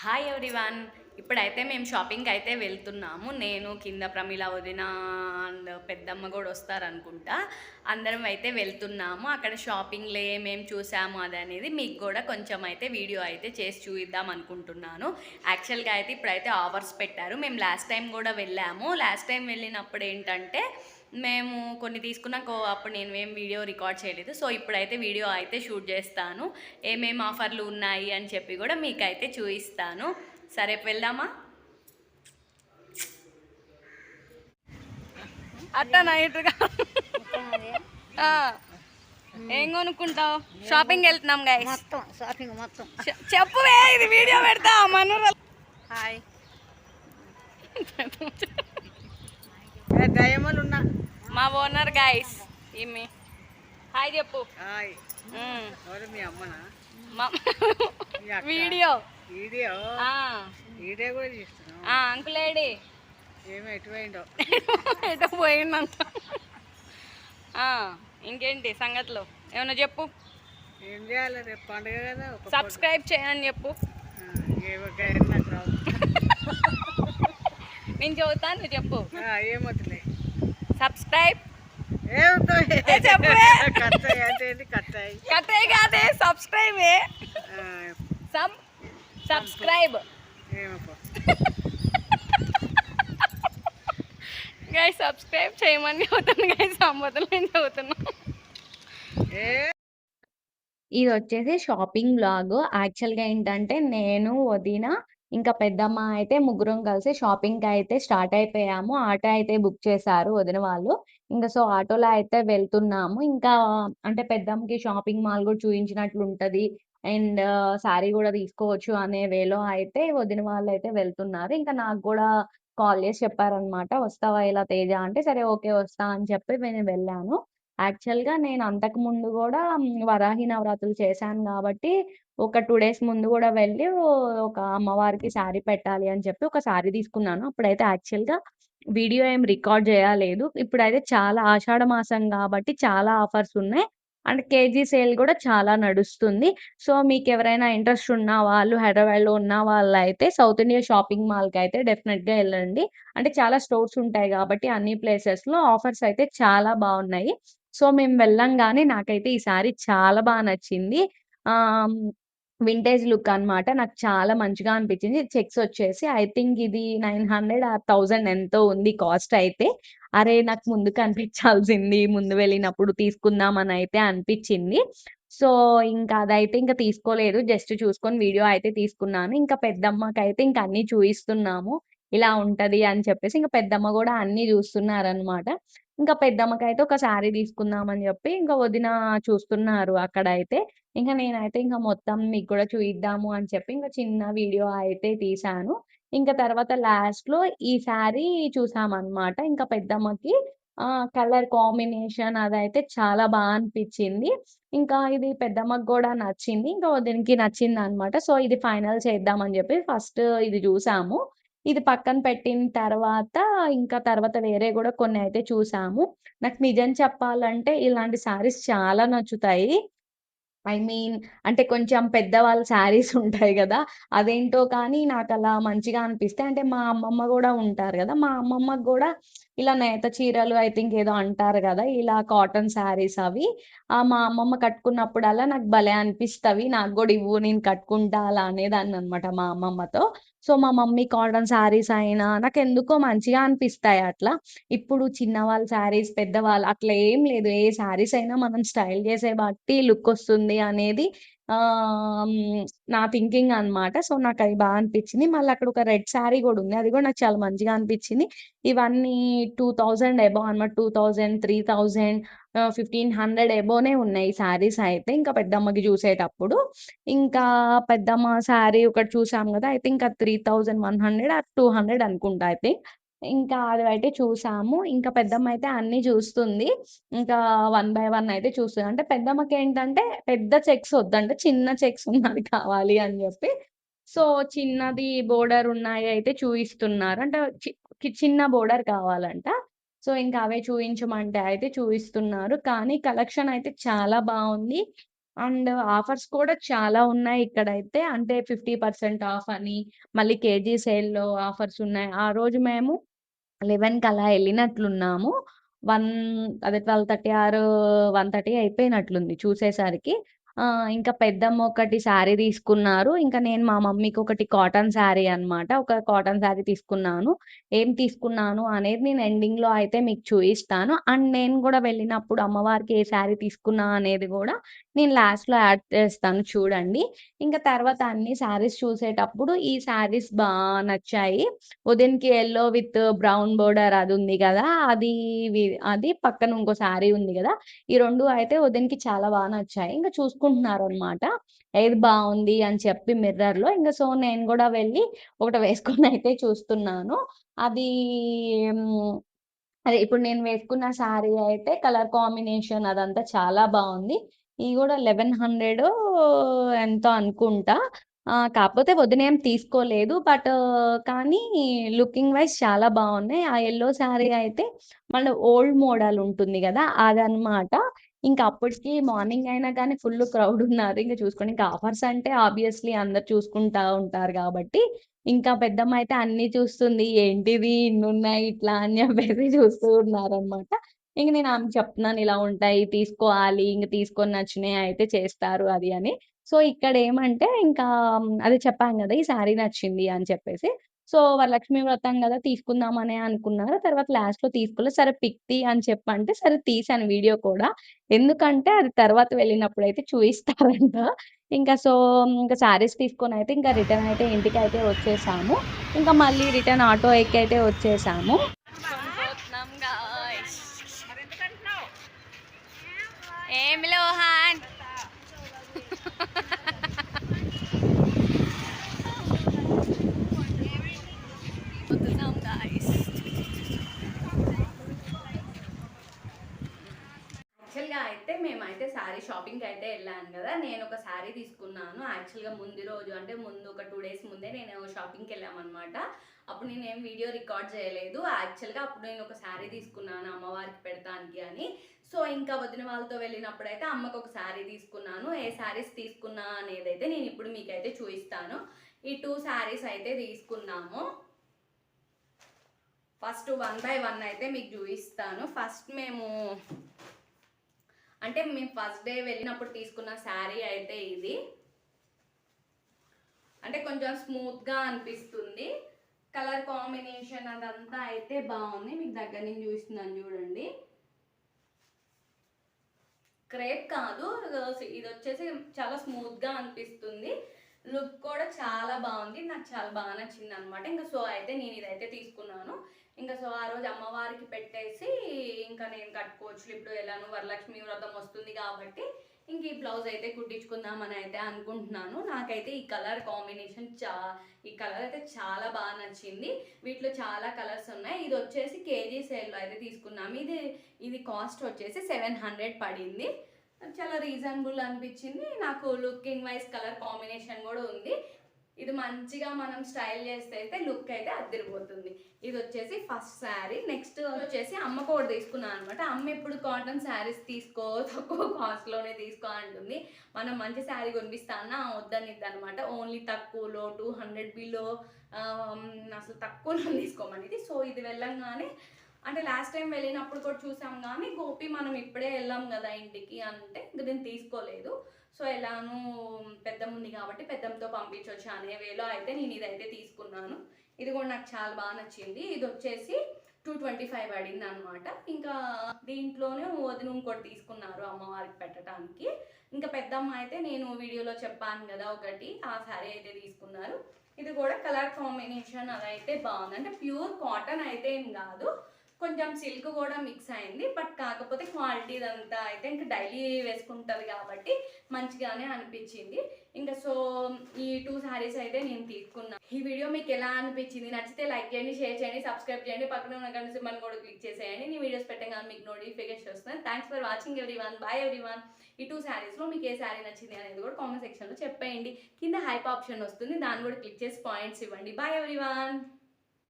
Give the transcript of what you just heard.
Hi everyone. ఇప్పుడైతే మేము షాపింగ్కి అయితే వెళ్తున్నాము. నేను కింద ప్రమిళ వదిన అండ్ పెద్దమ్మ కూడా వస్తారనుకుంటా. అందరం అయితే వెళ్తున్నాము. అక్కడ షాపింగ్లో ఏమేమి చూసాము అది అనేది మీకు కూడా కొంచెం అయితే వీడియో అయితే చేసి చూపిద్దాం అనుకుంటున్నాను. యాక్చువల్గా అయితే ఇప్పుడైతే ఆఫర్స్ పెట్టారు. మేము లాస్ట్ టైం కూడా వెళ్ళాము. లాస్ట్ టైం వెళ్ళినప్పుడు ఏంటంటే మేము కొన్ని తీసుకున్నాక అప్పుడు నేను ఏం వీడియో రికార్డ్ చేయలేదు. సో ఇప్పుడైతే వీడియో అయితే షూట్ చేస్తాను. ఏమేమి ఆఫర్లు ఉన్నాయి అని చెప్పి కూడా మీకైతే చూపిస్తాను. సరే వెళ్దామా? అట్టా నైట్గా ఏం కొనుక్కుంటావు? షాపింగ్ వెళ్తున్నాం గైస్. మొత్తం షాపింగ్ మొత్తం చెప్పువే, ఇది వీడియో పెడతా మనూరు. హాయ్ దయమలు ఉన్నా మా ఓనర్ గైస్. ఈమె హాయ్ చెప్పు. హాయ్ మీ అమ్మనా? వీడియో వీడియో వీడియో కూడా చేస్తున్నావు. Uncle AD? ఏమో ఎటు పోయిండో. ఎటు పోయిందంట. ఇంకేంటి సంగతిలో ఏమన్నా చెప్పు. ఏం చేయాలి, రేపు పండుగ కదా. సబ్స్క్రైబ్ చేయని చెప్పు. నాకు రావు. నేను చెబుతాను, నువ్వు చెప్పు. ఏమవుతులే. సబ్స్క్రైబ్ కట్టాయి కాదే, సబ్స్క్రైబ్. సబ్స్క్రైబ్ గైస్, సబ్స్క్రైబ్ చేయమని చెబుతాను గైస్. అమ్మతులు నేను చదువుతున్నా. ఇది వచ్చేసి షాపింగ్ బ్లాగ్. యాక్చువల్‌గా ఏంటంటే నేను, వదిన, ఇంకా పెద్దమ్మ అయితే ముగ్గురం కలిసి షాపింగ్‌కి అయితే స్టార్ట్ అయిపోయాము. ఆటో అయితే బుక్ చేశారు వదిన వాళ్ళు. ఇంకా సో ఆటోలో అయితే వెళ్తున్నాము. ఇంకా అంటే పెద్దమ్మకి షాపింగ్ మాల్ కూడా చూయించినట్లుంటది. అండ్ శారీ కూడా తీసుకోవచ్చు అనే వేలో అయితే వదిన వాళ్ళైతే వెళ్తున్నారు. ఇంకా నాకు కూడా కాల్ చేసి చెప్పారనమాట. "వస్తావా ఇలా తేజ" అంటే సరే ఓకే వస్తా అని చెప్పి నేను వెళ్ళాను. యాక్చువల్‌గా నేను అంతకుముందు గూడా వరాహి నవరాత్రులు చేశాను గాబట్టి, ఒక 2 డేస్ ముందు గూడా వెళ్ళి ఒక అమ్మవారికి శారీ పెట్టాలి అని చెప్పి ఒక శారీ తీసుకున్నాను. అప్పుడైతే యాక్చువల్‌గా వీడియో ఏం రికార్డ్ జేయలేదు. ఇప్పుడైతే చాలా ఆషాఢ మాసం గాబట్టి చాలా ఆఫర్స్ ఉన్నాయి. అండ్ కేజీ సేల్ గూడా చాలా నడుస్తుంది. సో, మీకెవరైనా ఇంట్రెస్ట్ ఉన్న వాళ్ళు, హైదరాబాద్‌లో ఉన్న వాళ్ళైతే సౌత్ ఇండియా షాపింగ్ మాల్‌కయితే డెఫినెట్‌గా ఎళ్ళండి. అంటే చాలా స్టోర్స్ ఉంటాయి గాబట్టి అన్ని ప్లేసెస్‌లో ఆఫర్స్ అయితే చాలా బావున్నాయి. సో, మేము వెళ్ళంగానే నాకైతే ఈ శారీ చాలా నచ్చింది. ఆహ్, వింటేజ్ లుక్ అన్నమాట. నాకు చాలా మంచిగా అనిపించింది. చెక్స్ వచ్చేసి ఐ థింక్ ఇది 900 ఆర్ 1000 ఎంతో ఉంది కాస్ట్ అయితే. అరే! నాకు ముందు కనిపించాల్సింది. ముందు వెళ్ళినప్పుడు తీసుకుందామనయితే అనిపించింది. సో, ఇంకా అదైతే ఇంక తీసుకోలేదు. జస్ట్ చూసుకొని వీడియో అయితే తీసుకున్నాను. ఇంకా పెద్దమ్మకైతే ఇంక అన్నీ చూయిస్తున్నాము. ఇలా ఉంటది అని చెప్పేసి ఇంక పెద్దమ్మ గూడా అన్నీ జూస్తున్నారనమాట. ఇంకా పెద్దమ్మకైతే ఒక శారీ తీసుకుందాం అని జెప్పి, ఇంకా వదిన చూస్తున్నారు అక్కడైతే. ఇంక నేనైతే ఇంక మొత్తం మీకు కూడా చూయిద్దాము అని చెప్పి, ఇంక చిన్న వీడియో అయితే తీశాను. ఇంక తర్వాత లాస్ట్‌లో ఈ శారీ చూసామనమాట. ఇంక పెద్దమ్మకి కలర్ కాంబినేషన్ అదైతే చాలా అనిపిచ్చింది. ఇంకా ఇది పెద్దమ్మకి గూడా నచ్చింది. ఇంకా వదినకి నచ్చిందనమాట. సో, ఇది ఫైనల్ చేద్దామని జెప్పి ఫస్ట్ ఇది జూసాము. ఇది పక్కన పెట్టిన తర్వాత, ఇంకా తర్వాత వేరే గూడా కొన్నయితే చూసాము. నాకు నిజం చెప్పాలంటే ఇలాంటి శారీస్ చాలా నచ్చుతాయి. ఐ మీన్ అంటే కొంచెం పెద్దవాళ్ళ శారీస్ ఉంటాయి గదా! అదేంటో కానీ నాకలా మంచిగా అనిపిస్తాయి. అంటే మా అమ్మమ్మ గూడా ఉంటారు గదా! మా అమ్మమ్మకి గూడా ఇలా నేత చీరలు ఐ థింక్ ఏదో అంటారు గదా! ఇలా కాటన్ శారీస్ అవి. మా అమ్మమ్మ కట్టుకున్నప్పుడల్లా నాకు భలే అనిపిస్తవి. నాకు గూడా ఇవ్వు నేను కట్టుకుంటా అలా అనేదాన్ననమాట మా అమ్మమ్మతో. సో, మా మమ్మీ కాటన్ శారీస్ అయినా నాకెందుకో మంచిగా అనిపిస్తాయి అట్లా. ఇప్పుడు చిన్నవాళ్ళ శారీస్, పెద్దవాళ్ళు అట్లా ఏం లేదు. ఏ శారీస్ అయినా మనం స్టైల్ చేసే బట్టి లుక్కొస్తుంది అనేది నా థింకింగ్ అన్నమాట. సో, నాకది అనిపిచ్చింది. మళ్ళీ అక్కడ ఒక రెడ్ శారీ గూడా ఉంది. అది గూడా నాకు చాలా మంచిగా అనిపిచ్చింది. ఇవన్నీ 2000 అబోవ్ అన్నమాట. 2000, 3000 1500 అబోవ్‌నే ఉన్నాయి శారీస్ అయితే. ఇంకా పెద్దమ్మకి చూసేటప్పుడు. ఇంకా పెద్దమ్మ శారీ ఒకటి చూసాం గదా! ఐ థింక్ అది 3100 ఆర్ 200 అనుకుంటా ఐ థింక్. ఇంకా అదైతే చూసాము. ఇంకా పెద్దమ్మయితే అన్నీ చూస్తుంది. ఇంకా వన్ బై వన్ అయితే చూస్తది. అంటే పెద్దమ్మకేంటంటే పెద్ద చెక్స్ ఒద్దంట. చిన్న చెక్స్ ఉన్నది కావాలి అని జెప్పి. సో, చిన్నది బోర్డర్ ఉన్నాయయితే చూయిస్తున్నారు. అంటే చిన్న బోర్డర్ కావాలంట. సో, ఇంకా అవే చూయించమంటే అయితే చూయిస్తున్నారు. కానీ కలెక్షన్ అయితే చాలా బావుంది. అండ్ ఆఫర్స్ కూడా చాలా ఉన్నాయి ఇక్కడైతే. అంటే 50% ఆఫ్ అని, మళ్ళీ కేజీ సేల్‌లో ఆఫర్స్ ఉన్నాయి. ఆ రోజు మేము 11కి అలా ఎళ్ళినట్లున్నాము. 1 అదే 12:30 ఆర్ 1:30 అయిపోయినట్లుంది చూసేసరికి. ఇంకా పెద్దమ్మ ఒకటి శారీ తీసుకున్నారు. ఇంకా నేను మా మమ్మీకి ఒకటి కాటన్ శారీ అన్నమాట. ఒక కాటన్ శారీ తీసుకున్నాను. ఏం తీసుకున్నాను అనేది నేను ఎండింగ్‌లో అయితే మీకు చూయిస్తాను. అండ్ నేను గూడా వెళ్ళినప్పుడు అమ్మవారికి ఏ శారీ తీసుకున్నా అనేది గూడా నేను లాస్ట్‌లో యాడ్ చేస్తాను చూడండి. ఇంక తర్వాత అన్ని శారీస్ చూసేటప్పుడు ఈ శారీస్ నచ్చాయి. ఉదయన్‌కి యెల్లో విత్ బ్రౌన్ బోర్డర్ అదుంది గదా! అది అది పక్కన ఇంకో శారీ ఉంది గదా! ఈ 2 అయితే ఉదయన్‌కి చాలా నచ్చాయి. ఇంక చూసుకుంటున్నారనమాట. ఏది బావుంది అని చెప్పి మిర్రర్‌లో. సో, నేను గూడా వెళ్ళి ఒకటి వేసుకొనయితే చూస్తున్నాను. అది హ్మ్. అదే ఇప్పుడు నేను వేసుకున్న శారీ అయితే కలర్ కాంబినేషన్ అదంతా చాలా బావుంది. ఇది గూడా 1100 ఎంతో అనుకుంటా. కాకపోతే వదినేం తీసుకోలేదు. కానీ లుకింగ్ వైస్ చాలా బావున్నాయి. ఆ యెల్లో శారీ అయితే మళ్ళీ ఓల్డ్ మోడల్ ఉంటుంది గదా! అదనమాట. ఇంక అప్పటికి మార్నింగ్ అయినా కానీ ఫుల్లు క్రౌడ్ ఉన్నారు. ఇంక చూసుకోండి. ఇంకా ఆఫర్స్ అంటే ఆబ్వియస్‌లీ అందరూ చూసుకుంటా ఉంటారు గాబట్టి ఇంకా పెద్దమ్మాయితే అన్నీ చూస్తుంది. ఏంటిది ఇన్నున్నాయి ఇట్లా అని చెప్పేసి చూస్తూ ఉన్నారనమాట. ఇంక నేను ఆమెకి చెప్తున్నాను ఇలా ఉంటాయి తీసుకోవాలి. ఇంక తీసుకొని నచ్చినయి అయితే చేస్తారు అది అని. సో, ఇక్కడేమంటే ఇంకా అదే చెప్పాను గదా! ఈ శారీ నచ్చింది అని చెప్పేసి. సో, వరలక్ష్మి వ్రతం గదా! తీసుకుందామనే అనుకున్నారు. తర్వాత లాస్ట్‌లో తీసుకోలేదు. సరే పిక్ తీ అని చెప్పంటే సరే తీశాను వీడియో కూడా. ఎందుకంటే అది తర్వాత వెళ్ళినప్పుడైతే చూయిస్తారంట. సో, ఇంక శారీస్ తీసుకొనైతే ఇంకా రిటర్న్ అయితే ఇంటికైతే వచ్చేసాము. ఇంకా మళ్ళీ రిటర్న్ ఆటో ఎక్కైతే వచ్చేసాము. పోతున్నాం గాయ్స్. ఏమి లోహాన్ పోతున్నాం గాయ్స్. యాక్చువల్‌గా అయితే మేమైతే శారీ షాపింగ్‌కయితే ఎళ్ళాను గదా! నేనొక శారీ తీసుకున్నాను. యాక్చువల్‌గా ముందు రోజు అంటే ముందు ఒక 2 డేస్ ముందే నేను షాపింగ్‌కెళ్ళామనమాట. అప్పుడు నేనేం వీడియో రికార్డ్ చేయలేదు. యాక్చువల్‌గా అప్పుడు నేనొక శారీ తీసుకున్నాను అమ్మవారికి పెడతానికి అని. సో, ఇంకా వదిన వాళ్ళతో వెళ్ళినప్పుడైతే అమ్మకొక శారీ తీసుకున్నాను. ఏ శారీస్ తీసుకున్నా అనేదైతే నేనిప్పుడు మీకైతే చూయిస్తాను. ఈ 2 శారీస్ అయితే తీసుకున్నాము. ఫస్ట్ వన్ బై వన్ అయితే మీకు చూయిస్తాను. ఫస్ట్ మేము ఫస్ట్ డే వెళ్ళినప్పుడు తీసుకున్న శారీ అయితే ఇది. అంటే కొంచెం స్మూత్‌గా అనిపిస్తుంది. కలర్ కాంబినేషన్ అదంతా అయితే బావుంది. మీకు దగ్గర నుంచి చూపిస్తున్నాను చూడండి. క్రేప్ కాదు. ఇదొచ్చేసి చాలా స్మూత్‌గా అనిపిస్తుంది. లుక్ కూడా చాలా బావుంది. నాకు చాలా నచ్చిందనమాట. సో, అయితే నేను ఇదైతే తీసుకున్నాను. సో, ఆ రోజు అమ్మవారికి పెట్టేసి ఇంకా నేను కట్టుకోవచ్చు. ఇప్పుడు ఎలానో వరలక్ష్మి వ్రతం వస్తుంది కాబట్టి ఈ బ్లౌజ్ అయితే కుట్టించుకుందామని అయితే అనుకుంటున్నాను. నాకైతే ఈ కలర్ కాంబినేషన్ ఈ కలర్ అయితే చాలా నచ్చింది. వీటిలో చాలా కలర్స్ ఉన్నాయి. ఇది వచ్చేసి కేజీ సేల్‌లో అయితే తీసుకున్నాము. ఇది కాస్ట్ వచ్చేసి 700 పడింది. చాలా రీజనబుల్ అనిపించింది. నాకు లుకింగ్ వైస్ కలర్ కాంబినేషన్ కూడా ఉంది. ఇది మంచిగా మనం స్టైల్ చేస్తే అయితే లుక్ అయితే అదిరిపోతుంది. ఇది వచ్చేసి ఫస్ట్ శారీ. నెక్స్ట్ వచ్చేసి అమ్మకు ఒకటి తీసుకున్నాను అనమాట. అమ్మ ఇప్పుడు కాటన్ శారీస్ తీసుకో, తక్కువ కాస్ట్‌లోనే తీసుకో అంటుంది. మనం మంచి శారీ కొనిపిస్తా అన్నా వద్దనిద్ది అనమాట. ఓన్లీ తక్కువలో 200 బిలో అసలు తక్కువలో తీసుకోమనేది. సో, ఇది వెళ్ళంగానే అంటే లాస్ట్ టైం వెళ్ళినప్పుడు కూడా చూసాం కానీ గోపి మనం ఇప్పుడే వెళ్ళాం కదా ఇంటికి అంటే ఇంక నేను తీసుకోలేదు. సో, ఎలానూ పెద్దమ్మ ఉంది కాబట్టి పెద్దమ్మతో పంపించొచ్చు అనే వేలో అయితే నేను ఇదైతే తీసుకున్నాను. ఇది కూడా నాకు చాలా నచ్చింది. ఇది వచ్చేసి 225 పడింది అనమాట. ఇంకా దీంట్లోనే వదిన ఇంకోటి తీసుకున్నారు అమ్మవారికి పెట్టడానికి. ఇంకా పెద్దమ్మ అయితే నేను వీడియోలో చెప్పాను కదా ఒకటి, ఆ శారీ అయితే తీసుకున్నారు. ఇది కూడా కలర్ కాంబినేషన్ అదైతే బాగుంది. అంటే ప్యూర్ కాటన్ అయితే ఏం కాదు, కొంచెం సిల్క్ కూడా మిక్స్ అయింది. బట్ కాకపోతే క్వాలిటీ ఇదంతా అయితే ఇంకా డైలీ వేసుకుంటుంది కాబట్టి మంచిగానే అనిపించింది. సో, ఈ 2 శారీస్ అయితే నేను తీసుకున్నాను. ఈ వీడియో మీకు ఎలా అనిపించింది? నచ్చితే లైక్ చేయండి, షేర్ చేయండి, సబ్స్క్రైబ్ చేయండి, పక్కన ఉన్న గంట సింబల్ కూడా క్లిక్ చేసేయండి. నీ వీడియోస్ పెట్టగానే మీకు నోటిఫికేషన్ వస్తుంది. Thanks for watching everyone. Bye everyone. ఈ 2 శారీస్లో మీకు ఏ శారీ నచ్చింది అనేది కూడా కామెంట్ సెక్షన్లో చెప్పేయండి. కింద హైప్ ఆప్షన్ వస్తుంది, దాన్ని కూడా క్లిక్ చేసి పాయింట్స్ ఇవ్వండి. Bye everyone.